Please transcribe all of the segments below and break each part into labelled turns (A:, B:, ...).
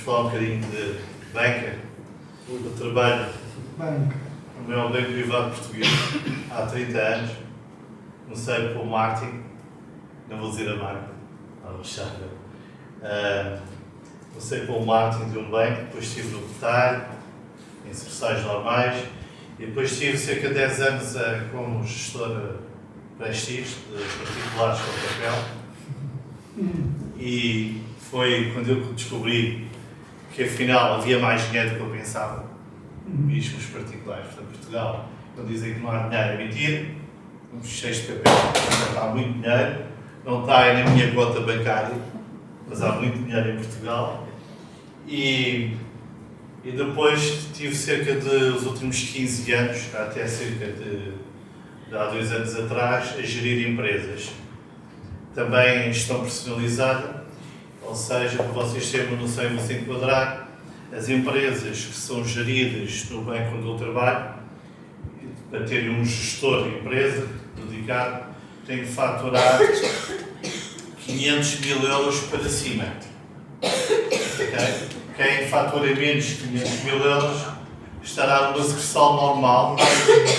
A: falar um bocadinho de banca. Eu trabalho no meu banco privado português há 30 anos. Comecei pelo marketing, não vou dizer a marca, comecei pelo marketing de um banco, depois estive no retalho, em sucursais normais, e depois estive cerca de 10 anos como gestor prestígio de particulares com papel. E foi quando eu descobri que afinal havia mais dinheiro do que eu pensava, mesmo os particulares. Portanto, Portugal, quando dizem que não há dinheiro, é mentira, estamos cheios de papel, portanto, há muito dinheiro, não está na minha conta bancária, mas há muito dinheiro em Portugal. E depois tive cerca dos últimos 15 anos, até cerca de há 2 anos atrás, a gerir empresas. Também em gestão personalizada, ou seja, para vocês terem uma noção e vão se enquadrar, as empresas que são geridas no banco onde eu trabalho, para terem um gestor de empresa dedicado, têm que faturar 500 mil euros para cima. Okay? Quem fatura menos de 500 mil euros estará numa sucursal normal,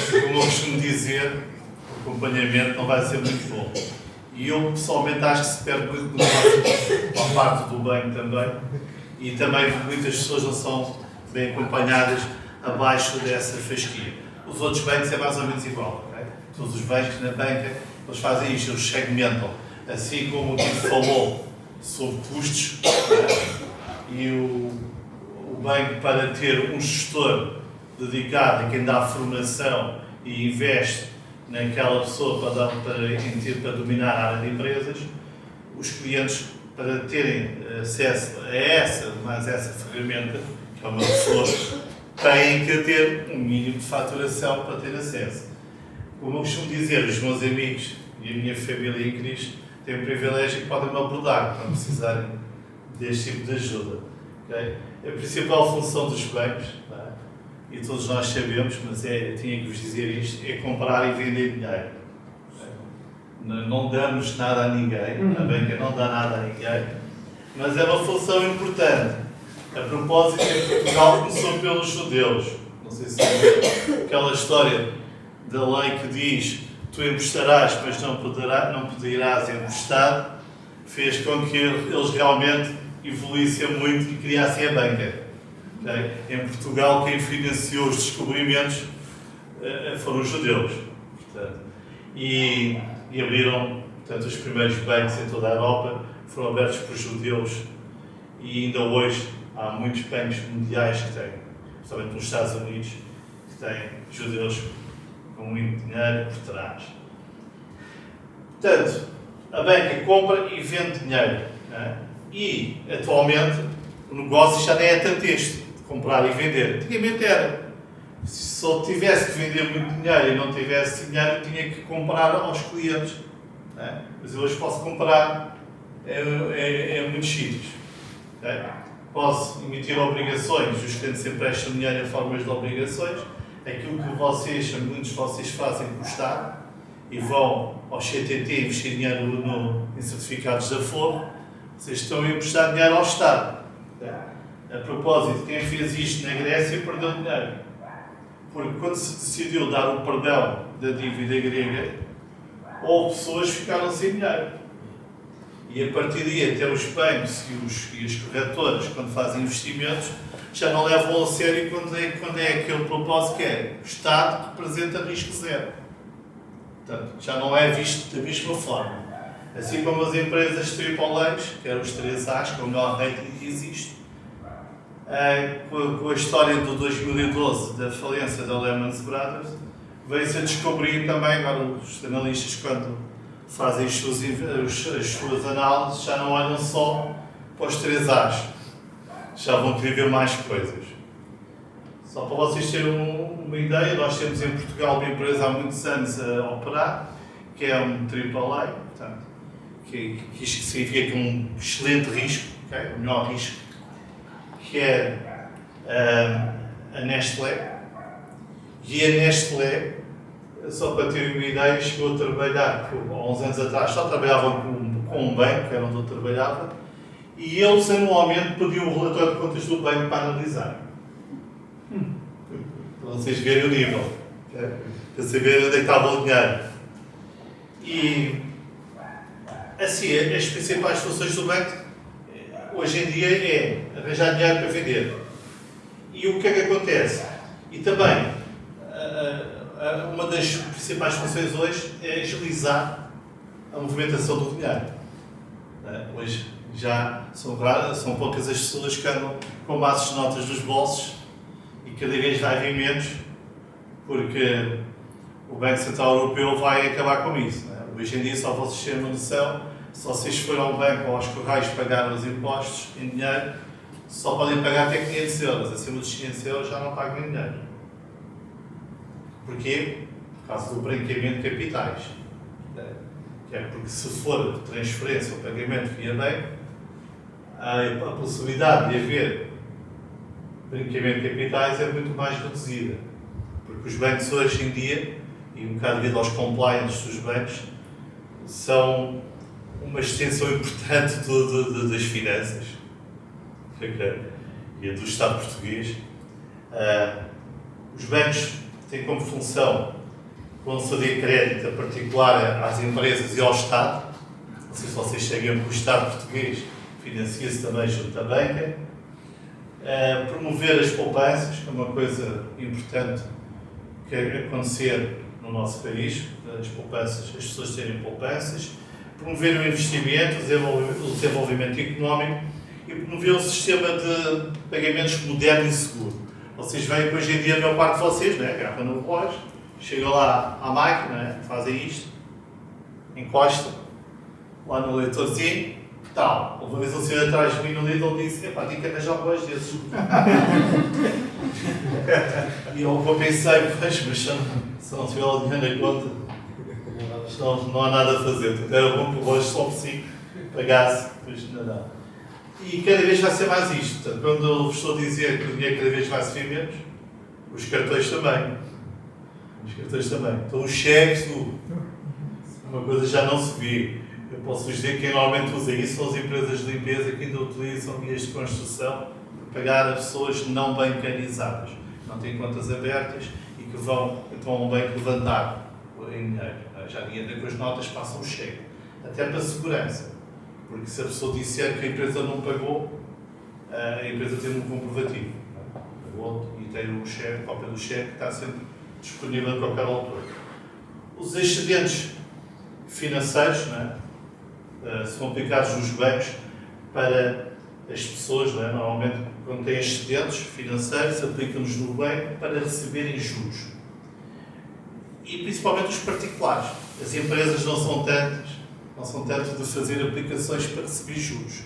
A: como eu costumo dizer, o acompanhamento não vai ser muito bom. E eu pessoalmente acho que se perde muito negócio por parte do banco também, e também muitas pessoas não são bem acompanhadas abaixo dessa fasquia. Os outros bancos é mais ou menos igual, okay? Todos os bancos na banca, eles fazem isto, eles segmentam, assim como o Tito falou sobre custos, e o banco, para ter um gestor dedicado a quem dá formação e investe naquela pessoa para dominar a área de empresas, os clientes, para terem acesso a essa ferramenta, que é uma pessoa, têm que ter um mínimo de faturação para ter acesso. Como eu costumo dizer, os meus amigos e a minha família em Cristo têm o privilégio que podem me abordar quando precisarem deste tipo de ajuda. Okay? A principal função dos bancos, e todos nós sabemos, mas tinha que vos dizer isto, é comprar e vender dinheiro. Não damos nada a ninguém, a banca não dá nada a ninguém, mas é uma função importante. A propósito, em Portugal começou pelos judeus. Não sei se sabe aquela história da lei que diz: tu emprestarás, mas não poderás emprestar, fez com que eles realmente evoluíssem muito e criassem a banca. Okay? Em Portugal, quem financiou os descobrimentos foram os judeus. Portanto, e abriram, portanto, os primeiros bancos em toda a Europa, foram abertos por judeus, e ainda hoje há muitos bancos mundiais que têm, principalmente nos Estados Unidos, que têm judeus com muito dinheiro por trás. Portanto, a banca compra e vende dinheiro. E, atualmente, o negócio já nem é tanto este, de comprar e vender. Antigamente era. Se só tivesse que vender muito dinheiro e não tivesse dinheiro, tinha que comprar aos clientes. Mas eu hoje posso comprar em muitos sítios. Posso emitir obrigações, os clientes emprestam dinheiro em formas de obrigações. Aquilo que muitos de vocês fazem com o Estado e vão ao CTT investir dinheiro em certificados da Forro, vocês estão a emprestar dinheiro ao Estado. A propósito, quem fez isto na Grécia perdeu dinheiro. Porque quando se decidiu dar o perdão da dívida grega, houve pessoas que ficaram sem dinheiro. E a partir daí, até os bancos e as corretoras, quando fazem investimentos, já não levam a sério quando é aquele propósito que é: o Estado representa risco zero. Portanto, já não é visto da mesma forma. Assim como as empresas AAAs, que eram os 3As, que é o melhor rating que existe, com a história do 2012 da falência da Lehman Brothers, veio-se a descobrir também, agora os analistas, quando fazem as suas análises, já não olham só para os 3As, já vão querer ver mais coisas. Só para vocês terem uma ideia, nós temos em Portugal uma empresa há muitos anos a operar, que é um AAA, portanto, que isto significa que um excelente risco, okay? O melhor risco, que é a Nestlé. E a Nestlé, só para terem uma ideia, chegou a trabalhar há uns anos atrás, só trabalhavam com um banco, que era onde eu trabalhava, e eles anualmente pediam o relatório de contas do banco para analisar. Para vocês verem o nível. Para saber onde é que estava o dinheiro. E assim, as principais funções do banco hoje em dia é arranjar dinheiro para vender. E o que é que acontece? E também, uma das principais funções hoje é agilizar a movimentação do dinheiro. Hoje já são poucas as pessoas que andam com maços de notas nos bolsos e cada vez vai vir menos, porque o Banco Central Europeu vai acabar com isso. Hoje em dia, só vocês terem uma noção, se vocês forem ao banco ou aos correios pagar os impostos em dinheiro, só podem pagar até 500 euros. Acima dos 500 euros já não pagam em dinheiro. Porquê? Por causa do branqueamento de capitais. Que é porque se for transferência ou pagamento via banco, a possibilidade de haver branqueamento de capitais é muito mais reduzida. Porque os bancos hoje em dia, e um bocado devido aos compliance dos bancos, são uma extensão importante das finanças e do Estado português. Os bancos têm como função conceder crédito a particular às empresas e ao Estado. Não sei se vocês sabem que o Estado português financia-se também junto da banca. Promover as poupanças, que é uma coisa importante que acontecer no nosso país, as pessoas terem poupanças. Promover o investimento, o desenvolvimento económico e promover um sistema de pagamentos moderno e seguro. Vocês veem que hoje em dia a maior parte de vocês, agarram no relógio, chegam lá à máquina, fazem isto, encostam lá no leitorzinho, tal. Uma vez um senhor atrás de mim no Lidl disse: epá, tinha que arranjar um relógio desses. E eu pensei: pois, mas se não tiver o dinheiro na conta, não há nada a fazer. Portanto, era bom que o relógio só por si pagasse, depois nada. E cada vez vai ser mais isto. Portanto, quando eu vos estou a dizer que o dinheiro cada vez vai se ver menos, os cartões também. Então, os cheques, uma coisa já não se vê. Eu posso vos dizer que quem normalmente usa isso são as empresas de limpeza que ainda utilizam guias de construção para pagar a pessoas não bancarizadas, não têm contas abertas e que vão então ao banco levantar em dinheiro. Já ninguém anda com as notas, passam o cheque. Até para segurança. Porque se a pessoa disser que a empresa não pagou, a empresa tem um comprovativo. Pagou e tem um cheque, a cópia do cheque, que está sempre disponível a qualquer altura. Os excedentes financeiros são aplicados nos bancos para as pessoas, normalmente quando têm excedentes financeiros, aplicam-nos no banco para receberem juros. E principalmente os particulares. As empresas não são tanto de fazer aplicações para receber juros.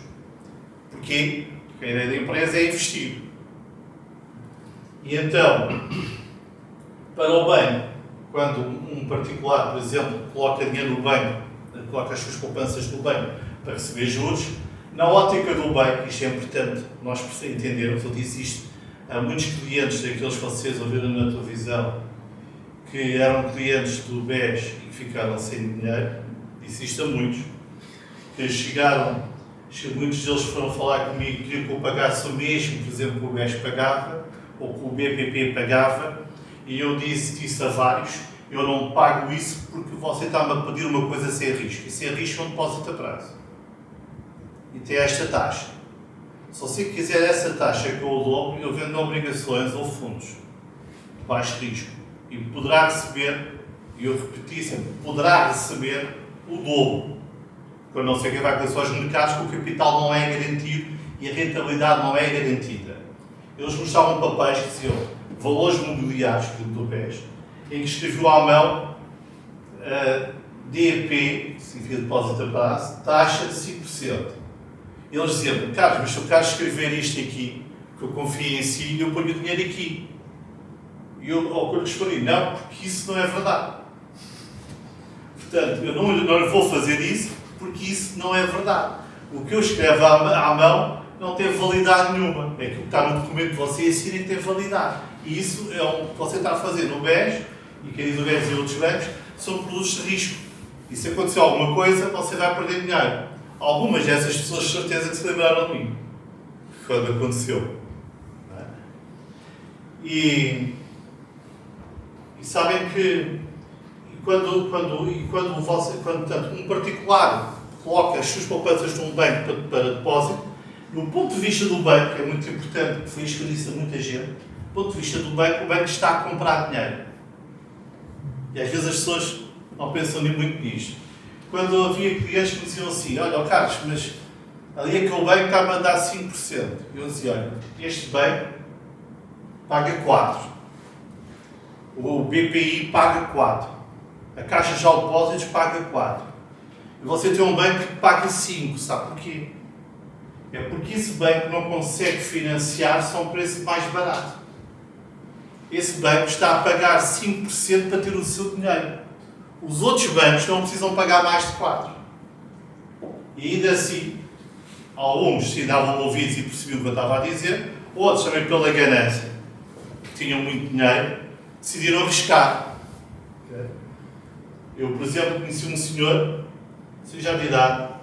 A: Porquê? Porque a ideia da empresa é investir. E então, para o banco, quando um particular, por exemplo, coloca dinheiro no banco, coloca as suas poupanças no banco para receber juros, na ótica do banco, isto é importante nós entendermos, eu disse isto a muitos clientes daqueles que vocês ouviram na televisão, que eram clientes do BES e que ficaram sem dinheiro, disse isto a muitos, que muitos deles foram falar comigo que queriam que eu pagasse o mesmo, por exemplo, que o BES pagava, ou que o BPP pagava, e eu disse a vários: eu não pago isso porque você está-me a pedir uma coisa sem risco, e sem risco é um depósito a prazo. E tem esta taxa. Se você quiser essa taxa que eu dou, eu vendo obrigações ou fundos de baixo risco. E poderá receber, e eu repeti sempre, poderá receber o dobro. Quando não sei quem vai acontecer aos mercados, que o capital não é garantido e a rentabilidade não é garantida. Eles mostravam papéis que diziam valores mobiliários do BES, em que escreveu à mão DP, significa depósito a prazo, taxa de 5%. Eles diziam: Carlos, mas se eu quero escrever isto aqui, que eu confio em si, eu ponho o dinheiro aqui. E eu, ao que eu lhes respondi: não, porque isso não é verdade. Portanto, eu não lhe vou fazer isso, porque isso não é verdade. O que eu escrevo à mão não tem validade nenhuma. É que o que está no documento que você assina tem validade. E isso é o que você está a fazer no BES, e quem diz o BES e outros bancos, são produtos de risco. E se acontecer alguma coisa, você vai perder dinheiro. Algumas dessas pessoas, de certeza, que se lembraram de mim, quando aconteceu. Não é? E sabem que quando portanto, um particular coloca as suas poupanças num banco para depósito, no ponto de vista do banco, que é muito importante, que foi isto que eu disse a muita gente, do ponto de vista do banco, o banco está a comprar dinheiro. E às vezes as pessoas não pensam nem muito nisto. Quando havia clientes que me diziam assim, olha, Carlos, mas ali aquele banco está-me a dar 5%. Eu dizia, olha, este banco paga 4%. O BPI paga 4%. A Caixa de Depósitos paga 4%. E você tem um banco que paga 5%. Sabe porquê? É porque esse banco não consegue financiar só um preço mais barato. Esse banco está a pagar 5% para ter o seu dinheiro. Os outros bancos não precisam pagar mais de 4%. E ainda assim, alguns se davam ouvidos e percebiam o que eu estava a dizer, outros também pela ganância, que tinham muito dinheiro, decidiram arriscar. Eu, por exemplo, conheci um senhor, já de idade,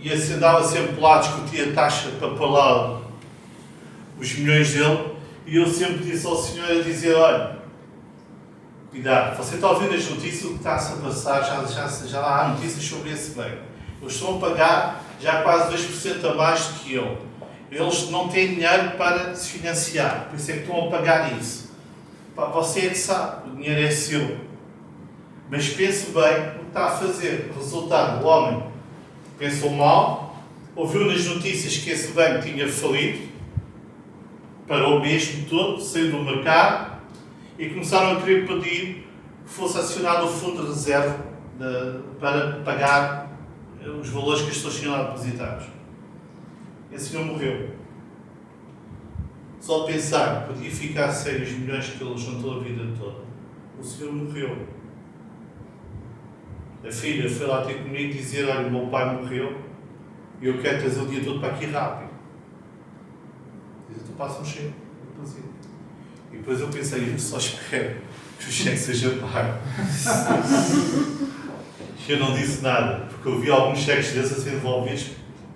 A: e andava sempre lá a discutir a taxa para pagar os milhões dele, e eu sempre disse ao senhor a dizer, olha, cuidado, você está ouvindo as notícias, o que está-se a passar, já há notícias sobre esse banco. Eles estão a pagar já quase 2% a mais do que eu. Eles não têm dinheiro para se financiar, por isso é que estão a pagar isso. Você é que sabe, o dinheiro é seu. Mas pense bem o que está a fazer. O resultado, o homem pensou mal, ouviu nas notícias que esse banco tinha falido, parou mesmo todo, saiu do mercado e começaram a querer pedir que fosse acionado o fundo de reserva para pagar os valores que as pessoas tinham lá depositados. Esse senhor morreu. Só de pensar que podia ficar sem os milhões que ele juntou a vida toda, o senhor morreu. A filha foi lá ter comigo dizer, olha, o meu pai morreu e eu quero trazer o dia todo para aqui rápido. Diz, tu passa um cheque. E depois eu pensei, eu só espero que o cheque seja pago. Eu não disse nada, porque eu vi alguns cheques desses a ser devolvidos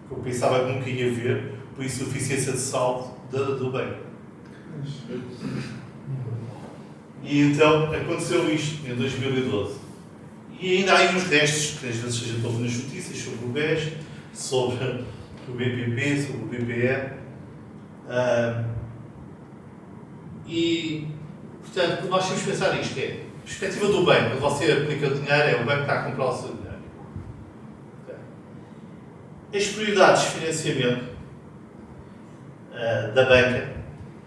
A: que eu pensava que nunca ia ver, por insuficiência de saldo do banco. E então aconteceu isto em 2012. E ainda há aí uns restos, que às vezes a gente ouve nas notícias, sobre o BES, sobre o BPP, sobre o BPE. E, portanto, nós temos que pensar nisto, que é a perspectiva do banco, quando você aplica o dinheiro, é o banco que está a comprar o seu dinheiro. As prioridades de financiamento da banca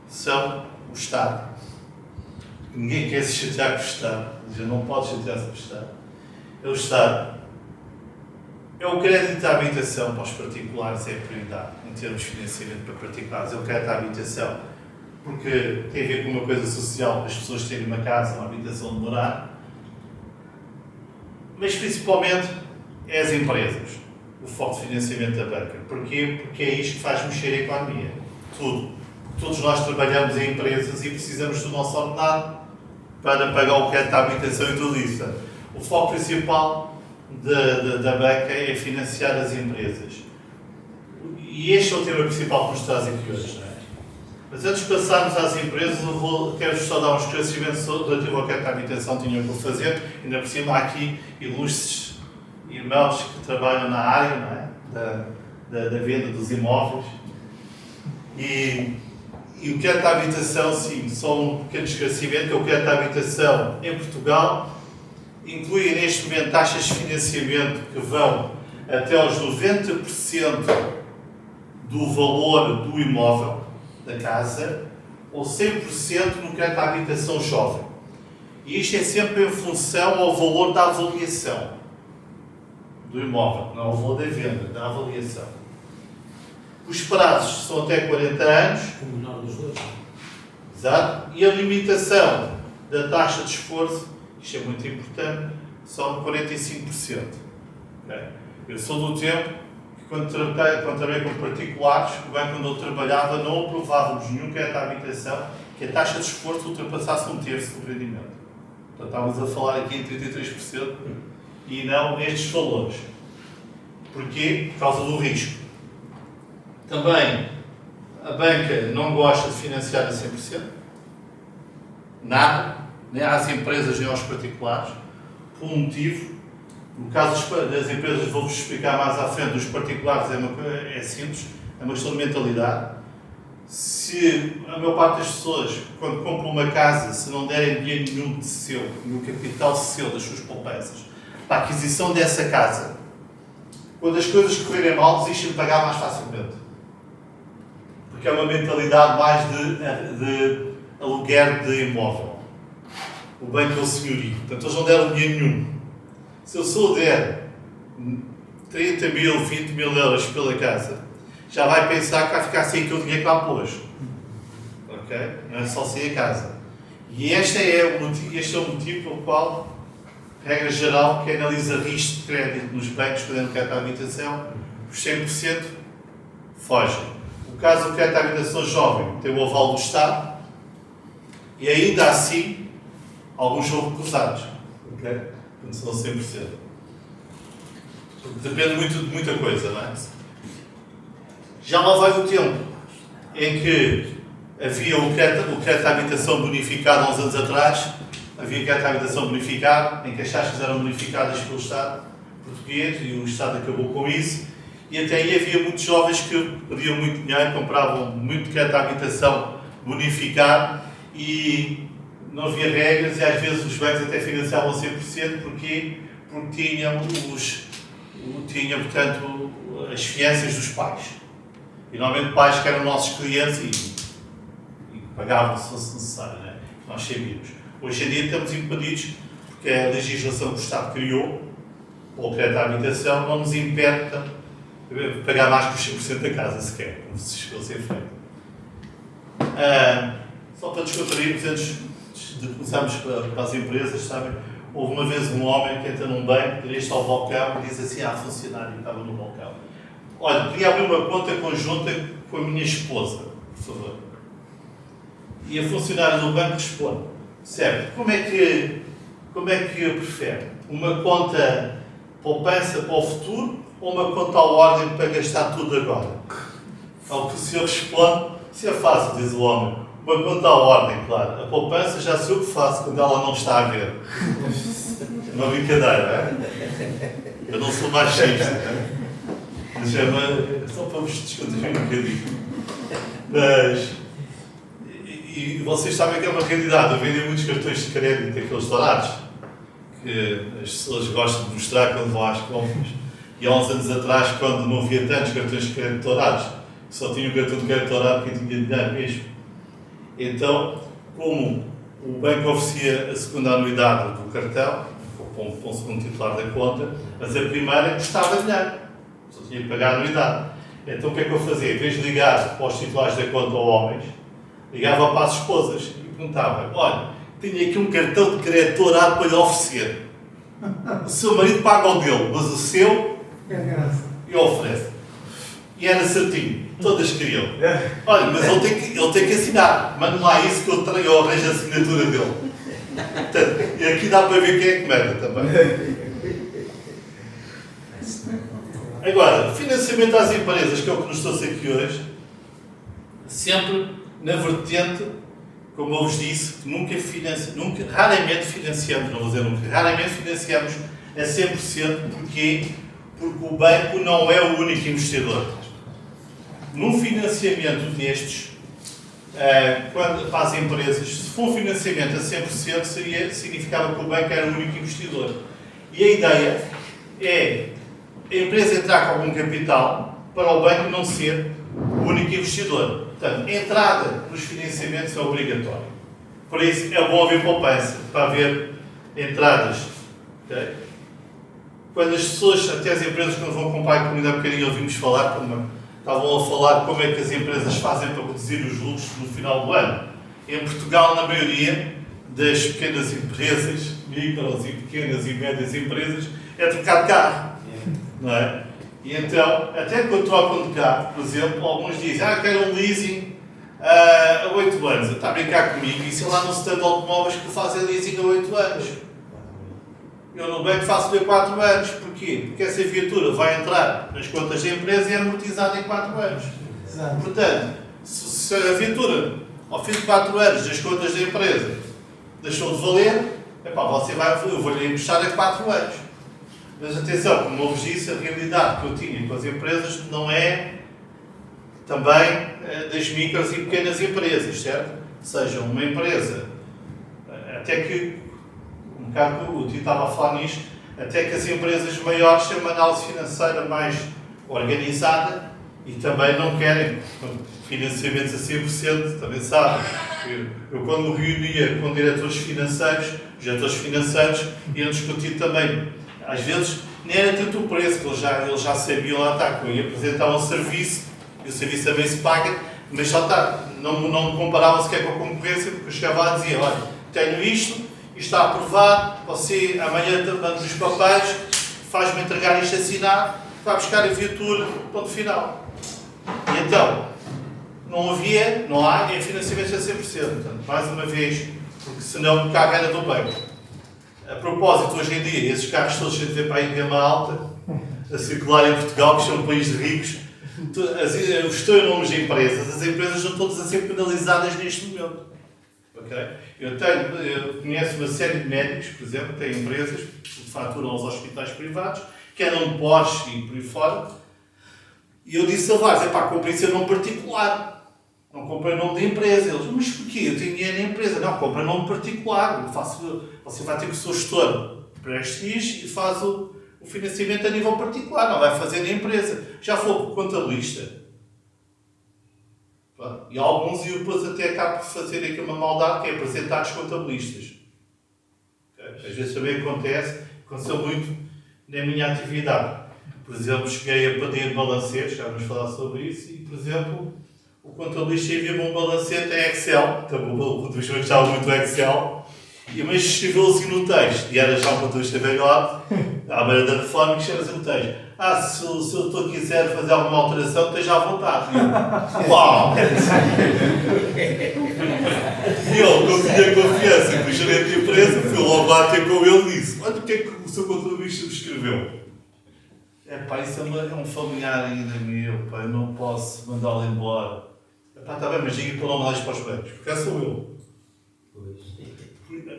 A: são o Estado. Ninguém quer se chatear com o Estado, já não pode chatear-se com o Estado. É o Estado. É o crédito à habitação para os particulares, é a prioridade, em termos de financiamento para particulares, é o crédito à habitação, porque tem a ver com uma coisa social, as pessoas terem uma casa, uma habitação de morar, mas principalmente é as empresas, o foco de financiamento da banca. Porquê? Porque é isto que faz mexer a economia. Tudo. Todos nós trabalhamos em empresas e precisamos do nosso ordenado para pagar o crédito à habitação e tudo isso. O foco principal da banca é financiar as empresas. E este é o tema principal que nos traz aqui hoje. Não é? Mas antes de passarmos às empresas, quero só dar um esclarecimento relativo ao crédito à habitação que tinham que fazer. Ainda por cima há aqui ilustres irmãos que trabalham na área, não é? da venda dos imóveis. E o crédito à habitação, sim, só um pequeno esclarecimento, que o crédito à habitação em Portugal inclui neste momento taxas de financiamento que vão até aos 90% do valor do imóvel da casa ou 100% no crédito à habitação jovem. E isto é sempre em função ao valor da avaliação do imóvel, não ao valor da venda, da avaliação. Os prazos são até 40 anos.
B: O menor dos dois.
A: Exato. E a limitação da taxa de esforço, isto é muito importante, são 45%. Okay? Eu sou do tempo que, quando trabalhei com particulares, o banco onde eu trabalhava não aprovávamos nenhum crédito à habitação que a taxa de esforço ultrapassasse 1/3 do rendimento. Portanto, estávamos a falar aqui em 33% e não nestes valores. Porquê? Por causa do risco. Também, a banca não gosta de financiar a 100%. Nada. Nem às empresas, nem aos particulares. Por um motivo. No caso das empresas, vou-vos explicar mais à frente. Dos particulares é simples. É uma questão de mentalidade. Se a maior parte das pessoas, quando compram uma casa, se não derem dinheiro nenhum de seu, no capital seu, das suas poupanças, para a aquisição dessa casa, quando as coisas correrem mal, desistem de pagar mais facilmente. Porque é uma mentalidade mais de aluguer de imóvel. O banco é o senhorio. Portanto, eles não deram dinheiro nenhum. Se eu só der 30 mil, 20 mil euros pela casa, já vai pensar que vai ficar sem aquele dinheiro que lá pôs. Ok? Não é só sem a casa. E este é o motivo pelo qual, regra geral, quem analisa risco de crédito nos bancos, quando é no crédito à habitação, os 100% fogem. O caso do crédito à habitação jovem tem o aval do Estado e ainda assim, alguns são recusados. Ok? Não são 100%. Depende muito de muita coisa, não é? Já lá vai o tempo em que havia o crédito à habitação bonificado há uns anos atrás, havia crédito à habitação bonificado, em que as taxas eram bonificadas pelo Estado português e o Estado acabou com isso, e até aí havia muitos jovens que pediam muito dinheiro, compravam muito crédito à habitação bonificado e não havia regras e às vezes os bancos até financiavam 100%, porquê? Porque tinham, portanto, as fianças dos pais. E normalmente pais que eram nossos clientes e pagavam se fosse necessário, né? Nós sabíamos. Hoje em dia estamos impedidos, porque a legislação que o Estado criou, ou o crédito à habitação, não nos impede de pagar mais que os 5% da casa sequer, como se chegou a ser feito. Só para descontrairmos, antes de começarmos para as empresas, sabem? Houve uma vez um homem que entra num banco, dirige ao balcão e diz assim à funcionária que estava no balcão: olha, queria abrir uma conta conjunta com a minha esposa, por favor. E a funcionária do banco responde: certo, como é que prefere? Uma conta poupança para o futuro ou uma conta à ordem para gastar tudo agora? Ao que o senhor responde: isso é fácil, diz o homem. Uma conta à ordem, claro. A poupança já sei o que faço quando ela não está a ver. É uma brincadeira, não é? Eu não sou machista, mas é só para vos descontrair um bocadinho. Mas, e vocês sabem que é uma realidade. Eu vendi muitos cartões de crédito, aqueles dourados, que as pessoas gostam de mostrar quando vão às compras. E há uns anos atrás, quando não havia tantos cartões de crédito dourados, só tinha um cartão de crédito dourado quem tinha dinheiro mesmo. Então, como o banco oferecia a segunda anuidade do cartão, para um segundo titular da conta, mas a primeira custava dinheiro. Só tinha que pagar a anuidade. Então o que é que eu fazia? Em vez de ligar para os titulares da conta ou homens, ligava para as esposas e perguntava: olha, tenho aqui um cartão de crédito dourado para lhe oferecer. O seu marido paga o dele, mas o seu eu ofereço. E era certinho. Todas queriam. Olha, mas ele tem que assinar. Mande lá isso que eu arranjo a assinatura dele. Portanto, e aqui dá para ver quem é que manda também. Agora, financiamento às empresas, que é o que nos trouxe aqui hoje, sempre na vertente, como eu vos disse, raramente financiamos, não vou dizer nunca, raramente financiamos a 100%. Porquê? Porque o banco não é o único investidor. Num financiamento destes, para as empresas, se for um financiamento a 100%, significava que o banco era o único investidor. E a ideia é a empresa entrar com algum capital para o banco não ser o único investidor. Portanto, a entrada nos financiamentos é obrigatória. Por isso, é bom haver poupança, para haver entradas. Okay? Quando as pessoas, até as empresas, quando vão comprar comida, há bocadinho ouvimos falar, estavam a falar como é que as empresas fazem para reduzir os lucros no final do ano. Em Portugal, na maioria das pequenas empresas, micros e pequenas e médias empresas, é trocar de carro. Não é? E então, até quando trocam de carro, por exemplo, alguns dizem: quero um leasing a 8 anos. Está a brincar comigo? Isso é lá no stand de automóveis que fazem leasing a 8 anos. Eu no banco faço-lhe 4 anos. Porquê? Porque essa viatura vai entrar nas contas da empresa e é amortizada em 4 anos.
B: Exato.
A: Portanto, se a viatura, ao fim de 4 anos, das contas da empresa, deixou de valer, eu vou-lhe emprestar a 4 anos. Mas atenção, como eu vos disse, a realidade que eu tinha com as empresas não é também das micros e pequenas empresas, certo? Ou seja, uma empresa, até que, um bocado que o Tito estava a falar nisto, até que as empresas maiores têm uma análise financeira mais organizada e também não querem financiamentos a 100%, também sabem. Eu quando me reunia com diretores financeiros iam discutir também, às vezes, nem era tanto o preço, que eles já sabiam lá está, que eu ia apresentar um serviço, e o serviço também se paga, mas já está, não me comparava sequer com a concorrência, porque eu chegava lá e dizia, olha, tenho isto está aprovado, você amanhã manda os papéis, faz-me entregar isto assinado, vai buscar a viatura, ponto final. E então, não há financiamento a 100%, portanto, mais uma vez, porque senão o carro era do banco. A propósito, hoje em dia, esses carros todos a ver para aí em gama alta, a circular em Portugal, que são um país de ricos, os teus nomes de empresas, as empresas estão todas a ser penalizadas neste momento. Okay? Eu conheço uma série de médicos, por exemplo, que têm empresas que faturam aos hospitais privados, que andam de Porsche e por aí fora, e eu disse a vários, comprei isso em nome particular, não comprei nome de empresa. Eles, mas porquê? Eu tenho dinheiro na empresa. Não, comprei nome particular. Você vai ter que o seu gestor prestige e faz o financiamento a nível particular, não vai fazer na empresa. Já foi com o contabilista. E alguns, e depois até acabo por fazer aqui uma maldade, que é apresentar os contabilistas. Okay? Às vezes também aconteceu muito na minha atividade. Por exemplo, cheguei a pedir balancetes, já vamos falar sobre isso, e, por exemplo, o contabilista envia-me um balancete em Excel, então, o contabilista gostava muito do Excel, mas escreveu assim no texto, e era já um contabilista velhote, à beira da reforma, que escreveu assim no texto. Se o doutor quiser fazer alguma alteração, esteja à vontade. E eu, uau! E eu, com minha confiança, com o gerente de empresa, fui logo lá ter com ele e disse: olha, o que é que o seu contabilista me escreveu? Isso é um familiar ainda meu, eu não posso mandá-lo embora. Está bem, mas diga para não mandar isto para os bancos, porque sou eu.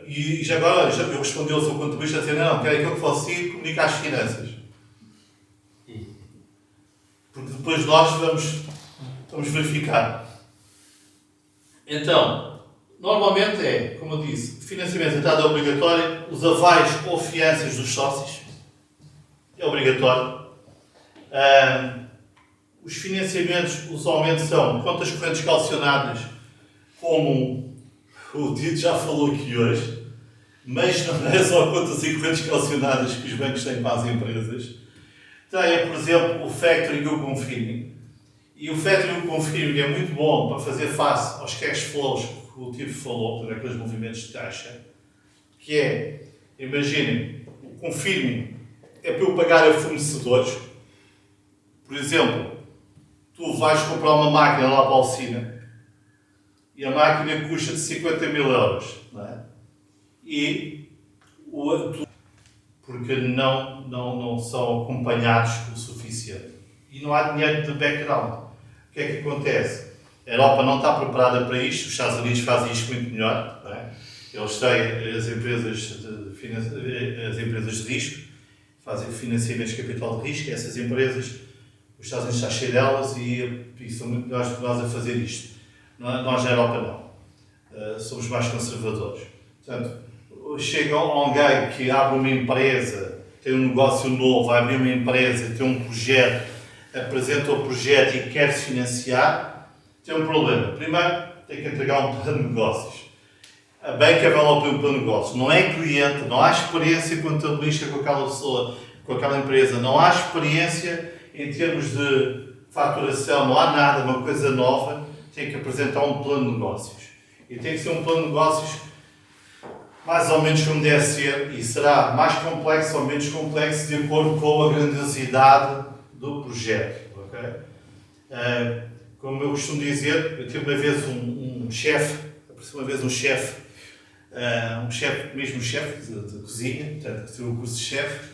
A: E já agora, eu respondi ao seu contabilista dizendo: não, quero aquilo que você comunica às finanças. Porque depois nós vamos verificar. Então, normalmente como eu disse, financiamento de entrada obrigatório, os avais ou fianças dos sócios, é obrigatório. Os financiamentos usualmente são contas correntes calcionadas, como o Tito já falou aqui hoje, mas não é só contas e correntes calcionadas que os bancos têm para as empresas. Tem, por exemplo, o factoring e o confirming. E o factoring e o confirming é muito bom para fazer face aos cash flows que o Tito falou, para aqueles movimentos de caixa, que é, imaginem, o confirming é para eu pagar a fornecedores. Por exemplo, tu vais comprar uma máquina lá para a oficina e a máquina custa de 50 mil euros, não é? E porque não são acompanhados o suficiente. E não há dinheiro de background. O que é que acontece? A Europa não está preparada para isto, os Estados Unidos fazem isto muito melhor, não é? Eles têm as empresas de risco, fazem financiamentos de capital de risco, e essas empresas, os Estados Unidos está cheio delas e são muito melhores do que nós a fazer isto. Nós na Europa não. Somos mais conservadores. Portanto, chega alguém que abre uma empresa, tem um negócio novo, vai abrir uma empresa, tem um projeto, apresenta o projeto e quer se financiar, tem um problema. Primeiro, tem que entregar um plano de negócios. A banca vai lá pedir um plano de negócios. Não é cliente, não há experiência contabilista com aquela pessoa, com aquela empresa, não há experiência em termos de faturação, não há nada, uma coisa nova, tem que apresentar um plano de negócios. E tem que ser um plano de negócios mais ou menos como deve ser, e será mais complexo ou menos complexo de acordo com a grandiosidade do projeto. Okay? Como eu costumo dizer, eu tive uma vez um chefe, apareceu uma vez um chefe um chefe, mesmo chefe de cozinha, portanto, que tirou o curso de chefe,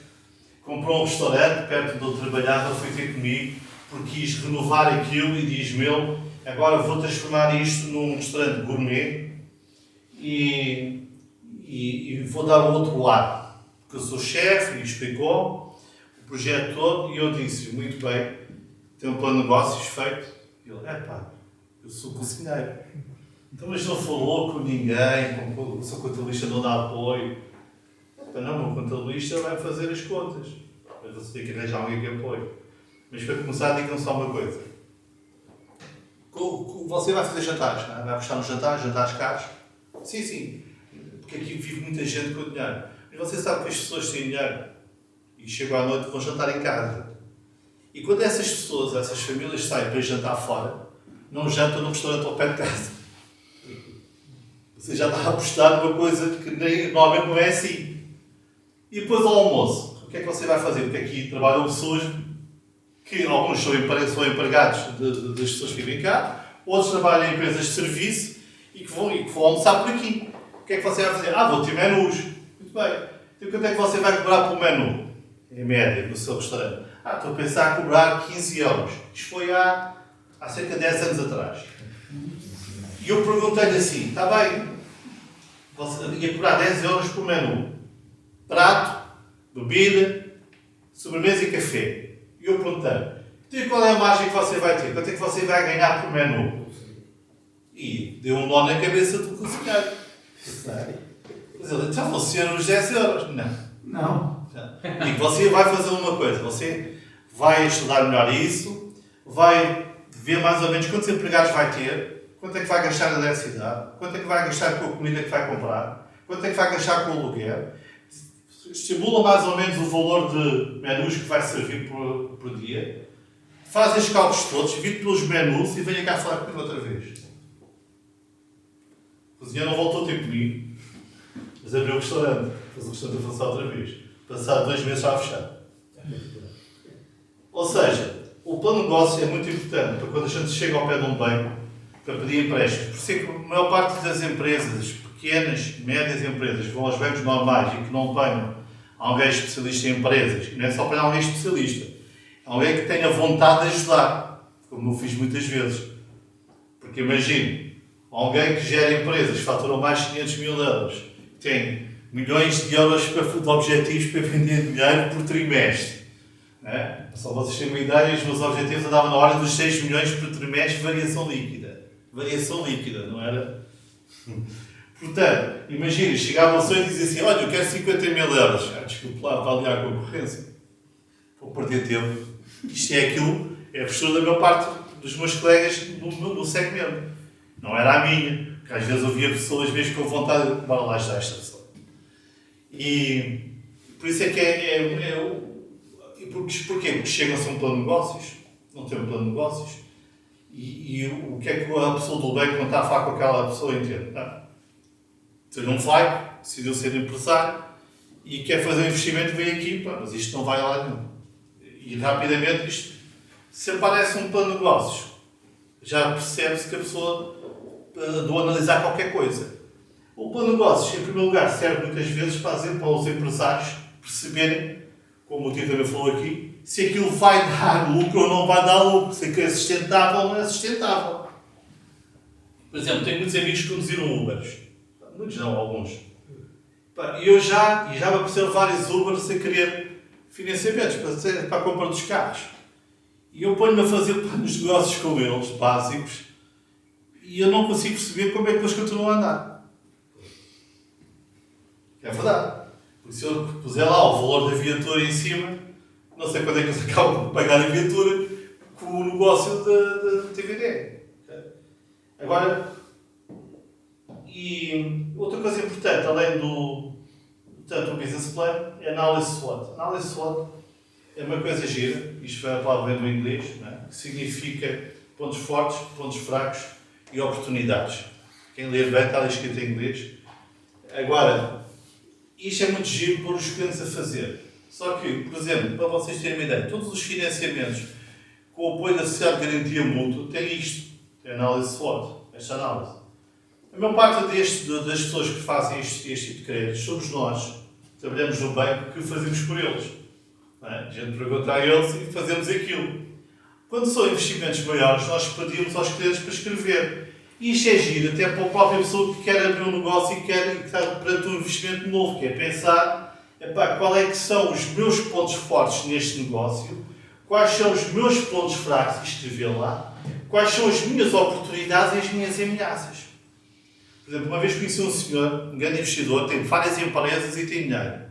A: comprou um restaurante perto de onde eu trabalhava, foi ter comigo, porque quis renovar aquilo e diz-me ele, agora vou transformar isto num restaurante gourmet e vou dar outro ar. Porque eu sou chefe e explicou o projeto todo e eu disse, muito bem, tem um plano de negócios feito. E ele, eu sou cozinheiro. Então, mas não falou com ninguém, o seu contabilista não dá apoio. Não, o meu contabilista vai fazer as contas. Mas você tem que arranjar alguém que apoie. Mas para começar, digam só uma coisa. Você vai fazer jantares, não é? Vai apostar nos jantares caros? Sim. Porque aqui vive muita gente com dinheiro. Mas você sabe que as pessoas têm dinheiro e chegam à noite e vão jantar em casa. E quando essas pessoas, essas famílias saem para jantar fora, não jantam num restaurante ao pé de casa. Você já está a apostar numa coisa que normalmente não é assim. E depois ao almoço, o que é que você vai fazer? Porque aqui trabalham pessoas que alguns são empregados das pessoas que vivem cá, outros trabalham em empresas de serviço e que vão almoçar por aqui. O que é que você vai fazer? Vou ter menus. Muito bem. Então quanto é que você vai cobrar por menu? Em média, no seu restaurante. Estou a pensar a cobrar 15 euros. Isto foi há cerca de 10 anos atrás. E eu perguntei-lhe assim, está bem, você ia cobrar 10 euros por menu. Prato, bebida, sobremesa e café. E eu perguntei, então qual é a margem que você vai ter? Quanto é que você vai ganhar por menu? E deu um nó na cabeça do cozinheiro. Mas ele, então vão ser uns 10 euros. Não. E você vai fazer uma coisa, você vai estudar melhor isso, vai ver mais ou menos quantos empregados vai ter, quanto é que vai gastar na eletricidade, quanto é que vai gastar com a comida que vai comprar, quanto é que vai gastar com o aluguer, estimula mais ou menos o valor de menus que vai servir por dia, faz estes cálculos todos, vire pelos menus e venha cá falar comigo outra vez. O cozinheiro não voltou a ter comigo, mas abriu o restaurante, fez o restaurante a funcionar outra vez. Passado 2 meses já a fechar. Ou seja, o plano de negócio é muito importante para quando a gente chega ao pé de um banco para pedir empréstimos. Por isso é que a maior parte das empresas, pequenas, médias empresas, que vão aos bancos normais e que não tenham alguém especialista em empresas, e não é só para alguém especialista, é alguém que tenha vontade de ajudar, como eu fiz muitas vezes. Porque imagine, alguém que gera empresas, fatura mais de 500 mil euros, tem milhões de euros de objetivos para vender dinheiro por trimestre. Não é? Só vocês terem uma ideia, os meus objetivos andavam na ordem dos 6 milhões por trimestre, variação líquida. Variação líquida, não era? Portanto, imagina, chegava a pessoa e dizia assim, olha, eu quero 50 mil euros. Desculpe lá, avaliar a concorrência. Vou perder tempo. Isto é aquilo, é a postura da maior parte dos meus colegas no segmento. Não era a minha, porque às vezes eu via pessoas mesmo com vontade de lá está esta pessoa. E por isso é que porquê? Porque chegam-se a um plano de negócios, não tem um plano de negócios, e o que é que a pessoa do banco não está a falar com aquela pessoa entende? Você não vai, decidiu ser empresário e quer fazer um investimento, vem aqui, mas isto não vai lá nenhum. E rapidamente isto, se aparece um plano de negócios, já percebe-se que a pessoa do analisar qualquer coisa. O plano de negócios, em primeiro lugar, serve muitas vezes para os empresários perceberem, como o Tio também falou aqui, se aquilo vai dar lucro ou não vai dar lucro, se aquilo é sustentável ou não é sustentável. Por exemplo, tenho muitos amigos que conduziram Ubers. Muitos não, alguns. E eu já me apareceram vários Ubers a querer financiamentos para a compra dos carros. E eu ponho-me a fazer planos de negócios com eles, básicos, e eu não consigo perceber como é que eles continuam a andar. É verdade. Porque se eu puser lá o valor da viatura em cima, não sei quando é que eles acabam de pagar a viatura com o negócio da TVD. Agora, e outra coisa importante, além do business plan, é a análise SWOT. A análise SWOT é uma coisa gira, isto vai a palavra do inglês, não é? Que significa pontos fortes, pontos fracos e oportunidades. Quem ler bem está ali escrito em inglês. Agora, isto é muito giro pôr os clientes a fazer. Só que, por exemplo, para vocês terem uma ideia, todos os financiamentos com o apoio da Sociedade de Garantia Mútua têm isto, é a análise SWOT, esta análise. A maior parte das pessoas que fazem este tipo de créditos somos nós, trabalhamos no banco, que o fazemos por eles. Não é? A gente pergunta a eles e fazemos aquilo. Quando são investimentos maiores, nós pedimos aos clientes para escrever. E isto é giro, até para a própria pessoa que quer abrir um negócio e que está perante um investimento novo, que é pensar, qual é que são os meus pontos fortes neste negócio, quais são os meus pontos fracos, e escrever lá, quais são as minhas oportunidades e as minhas ameaças. Por exemplo, uma vez conheci um senhor, um grande investidor, tem várias empresas e tem dinheiro.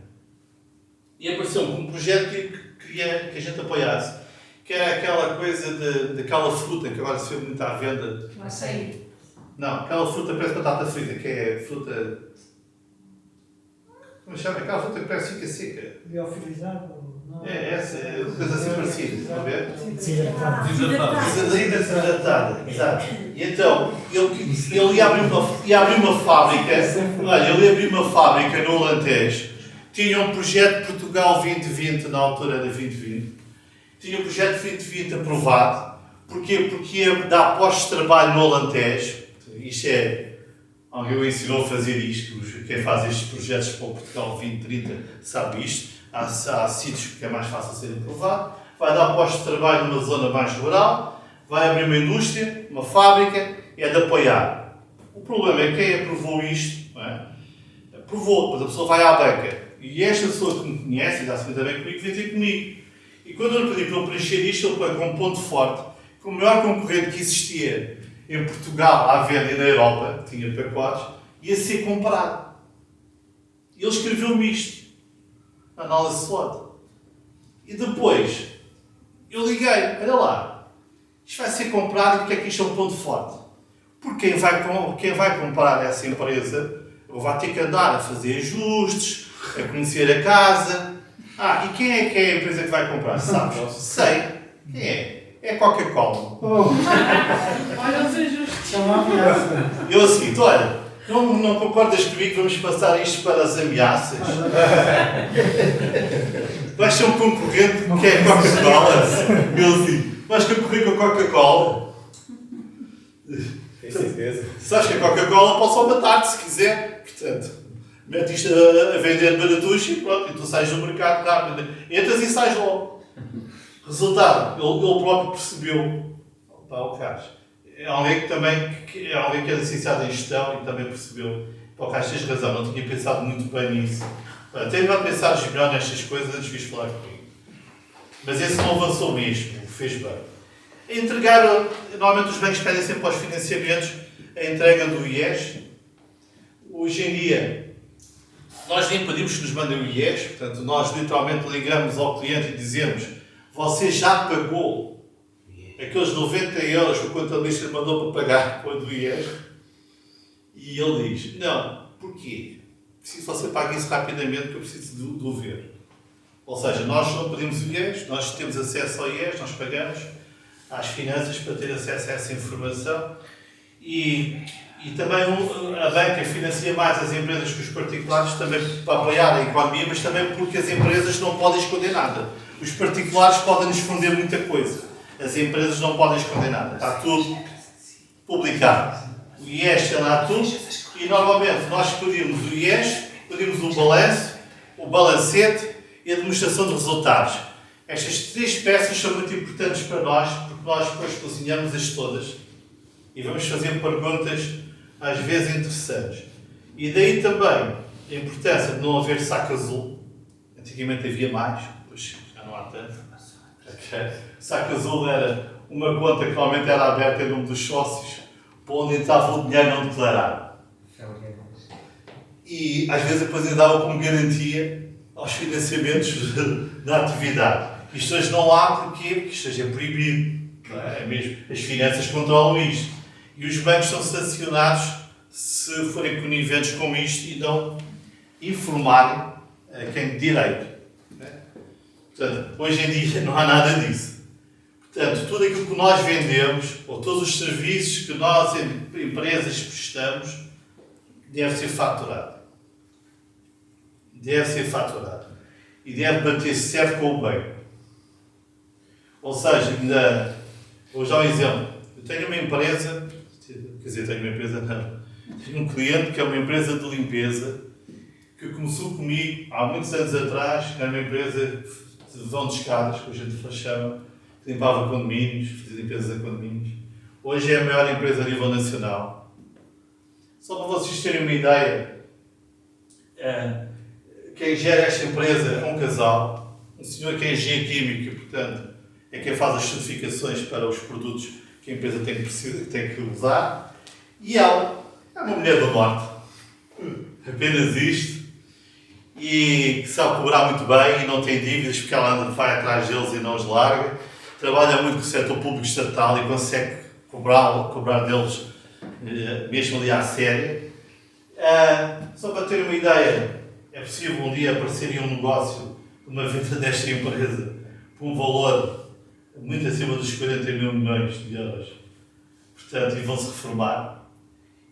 A: E apareceu-me um projeto que queria que a gente apoiasse, que era aquela coisa daquela fruta que agora se vê muito à venda.
B: Açaí.
A: Não, aquela fruta parece batata frita, que é fruta... Como chama? Aquela fruta que parece que fica seca.
C: Liofilizado?
A: É essa, é uma coisa assim parecida, estão a ver?
C: Desidratada.
A: Exato. E então, ele ia abrir uma fábrica, olha, ele ia abrir uma fábrica no Alentejo, tinha um projeto Portugal 2020, na altura era 2020, tinha um projeto 2020 aprovado. Porquê? Porque ia dar postos de trabalho no Alentejo. Isto é, alguém o ensinou a fazer isto, quem faz estes projetos para o Portugal 2030 sabe isto. Há sítios que é mais fácil ser aprovado. Vai dar postos de trabalho numa zona mais rural, vai abrir uma indústria, uma fábrica, é de apoiar. O problema é que quem aprovou isto, não é? Aprovou, mas a pessoa vai à banca. E esta pessoa que me conhece, e dá-se muito bem comigo, vem ter comigo. E quando eu lhe pedi para ele preencher isto, ele põe como ponto forte que o maior concorrente que existia em Portugal, à venda e na Europa, que tinha pacotes, ia ser comprado. E ele escreveu-me isto. Análise SWOT. E depois, eu liguei, olha lá, isto vai ser comprado e porque é que isto é um ponto forte? Porque quem vai comprar essa empresa vai ter que andar a fazer ajustes, a conhecer a casa. E quem é que é a empresa que vai comprar? Sabes? Sei. Quem é? É a Coca-Cola.
B: Olha os ajustes.
C: É uma ameaça.
A: Eu assim, olha, não concordas comigo? Vamos passar isto para as ameaças. Vais ser um concorrente que é a Coca-Cola. Eu assim, vais concorrer com a Coca-Cola?
D: Tem certeza.
A: Sabes que a Coca-Cola pode só matar-te se quiser. Portanto, mete isto a vender baratuxo e pronto, e tu sais do mercado rápido. Entras e sais logo. Resultado, ele próprio percebeu. O Carlos. É alguém que é licenciado em gestão e também percebeu. Carlos, tens razão, não tinha pensado muito bem nisso. Tenho de pensar melhor nestas coisas antes de vires falar comigo. Mas esse não avançou mesmo, fez bem. Normalmente os bancos pedem sempre aos financiamentos a entrega do IES. Hoje em dia, nós nem pedimos que nos mandem o IES, portanto, nós literalmente ligamos ao cliente e dizemos: você já pagou aqueles 90 euros que o contabilista mandou para pagar quando o IES? E ele diz: não, porquê? Preciso que você pague isso rapidamente, que eu preciso de o ver. Ou seja, nós não pedimos o IES, nós temos acesso ao IES, nós pagamos às finanças para ter acesso a essa informação. E também a banca financia mais as empresas que os particulares, também para apoiar a economia, mas também porque as empresas não podem esconder nada. Os particulares podem esconder muita coisa. As empresas não podem esconder nada. Está tudo publicado. O IES está lá tudo. E normalmente nós pedimos o IES, pedimos o balanço, o balancete e a demonstração de resultados. Estas três peças são muito importantes para nós, porque nós depois cozinhamos-as todas e vamos fazer perguntas às vezes interessantes. E daí também a importância de não haver saco azul. Antigamente havia mais, hoje já não há tanto. Saco azul era uma conta que normalmente era aberta em nome dos sócios, para onde entrava o dinheiro não declarado. E às vezes depois ainda dava como garantia aos financiamentos da atividade. Isto hoje não há, porquê? Porque isto hoje é proibido. Não é? Mesmo as finanças controlam isto. E os bancos são sancionados se forem coniventes com isto e não informarem quem de direito. Não é? Portanto, hoje em dia não há nada disso. Portanto, tudo aquilo que nós vendemos, ou todos os serviços que nós, empresas, prestamos, deve ser faturado. Deve ser faturado. E deve bater certo com o bem. Ou seja, vou dar um exemplo. Eu tenho uma empresa, quer dizer, tenho uma empresa não. Tenho um cliente que é uma empresa de limpeza que começou comigo há muitos anos atrás, que era uma empresa de vão de escadas, que a gente chama, que limpava condomínios, fazia limpeza de condomínios. Hoje é a maior empresa a nível nacional. Só para vocês terem uma ideia, quem gera esta empresa é um casal, um senhor que é engenheiro químico e, portanto, é quem faz as certificações para os produtos que a empresa tem que usar. E ela é uma mulher do norte, apenas isto, e que sabe cobrar muito bem e não tem dívidas porque ela vai atrás deles e não os larga. Trabalha muito com o setor público estatal e consegue cobrar deles mesmo ali à séria. Só para ter uma ideia, é possível um dia aparecer um negócio de uma venda desta empresa por um valor muito acima dos 40 mil milhões de euros. Portanto, e vão-se reformar.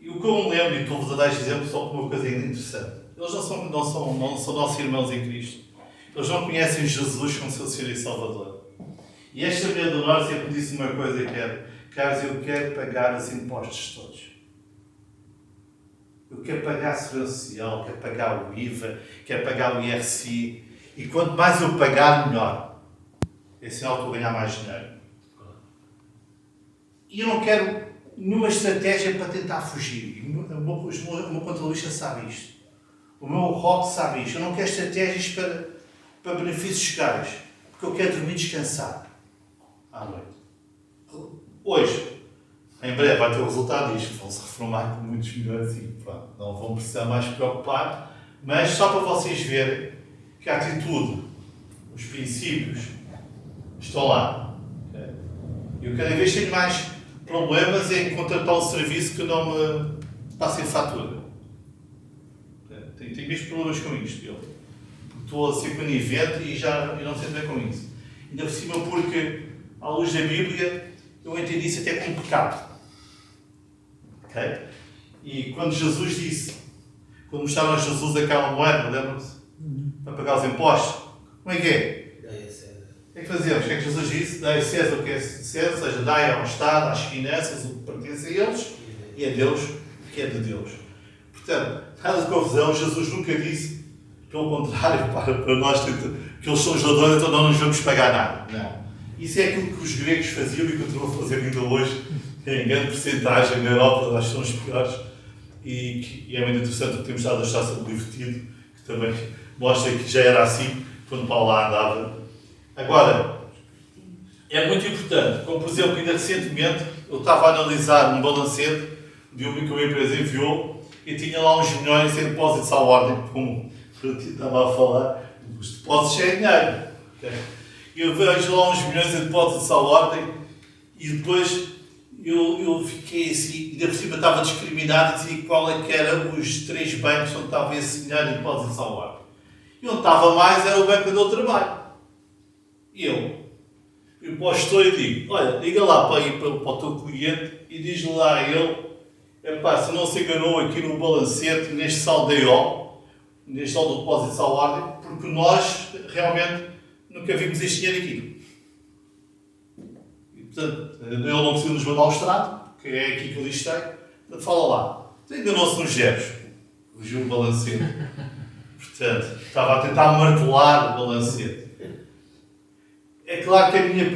A: E o que eu me lembro, e estou-vos a dar este exemplo só por uma coisa interessante, eles não são nossos irmãos em Cristo. Eles não conhecem Jesus como seu Senhor e Salvador. E esta mulher do Norte sempre disse uma coisa que era: Carlos, eu quero pagar os impostos todos. Eu quero pagar a Segurança Social, quero pagar o IVA, quero pagar o IRC. E quanto mais eu pagar, melhor. É sinal que eu vou ganhar mais dinheiro. E eu não quero nenhuma estratégia para tentar fugir. O meu contabilista sabe isto. O meu ROC sabe isto. Eu não quero estratégias para benefícios fiscais. Porque eu quero dormir descansado à noite. Hoje, em breve, vai ter o resultado disto. Vão-se reformar com muitos milhões e pronto, não vão precisar mais preocupar. Mas só para vocês verem que a atitude, os princípios, estão lá. Okay? Eu cada vez tenho mais problemas em contratar um serviço que não me passe em fatura. Okay? Tenho mesmo problemas com isto. Porque estou a ser conivente e não sei bem com isso. Ainda por cima porque, à luz da Bíblia, eu entendi isso até como pecado. Okay? E quando Jesus disse, quando mostraram a Jesus aquela moeda, lembram-se? Para pagar os impostos. Como é que é? O que é que fazemos? O que é que Jesus disse? Dai a César o que é de César, ou seja, dai ao Estado, às finanças, o que pertence a eles, e a Deus o que é de Deus. Portanto, nada de confusão, Jesus nunca disse, pelo contrário, para nós, que eles são os ladrões, então não nos vamos pagar nada. Não. Isso é aquilo que os gregos faziam e continuam a fazer ainda hoje, em grande porcentagem na Europa, nós somos os piores. E é muito interessante o que temos dado a achar sobre o livro Tito, que também mostra que já era assim quando Paulo lá andava. Agora, é muito importante, como por exemplo, ainda recentemente, eu estava a analisar um balancete de uma que uma empresa enviou e tinha lá uns milhões em depósitos à ordem, como eu estava a falar, os depósitos é dinheiro. Okay? Eu vejo lá uns milhões em depósitos à ordem e depois eu fiquei assim, ainda por cima estava discriminado e dizia qual é que eram os 3 bancos onde estava esse dinheiro em depósitos à ordem. E onde estava mais era o banco onde eu trabalho. E eu para o gestor e digo: olha, liga lá para o teu cliente e diz-lhe lá a ele: epá, se não se enganou aqui no balancete, neste saldo EO, neste saldo de depósitos à ordem, porque nós realmente nunca vimos este dinheiro aqui. E, portanto, ele não precisa nos mandar o extrato, que é aqui que eu listei. Portanto, fala lá. Enganou-se nos zeros. Fugiu o balancete. Portanto, estava a tentar martelar o balancete. É claro que a minha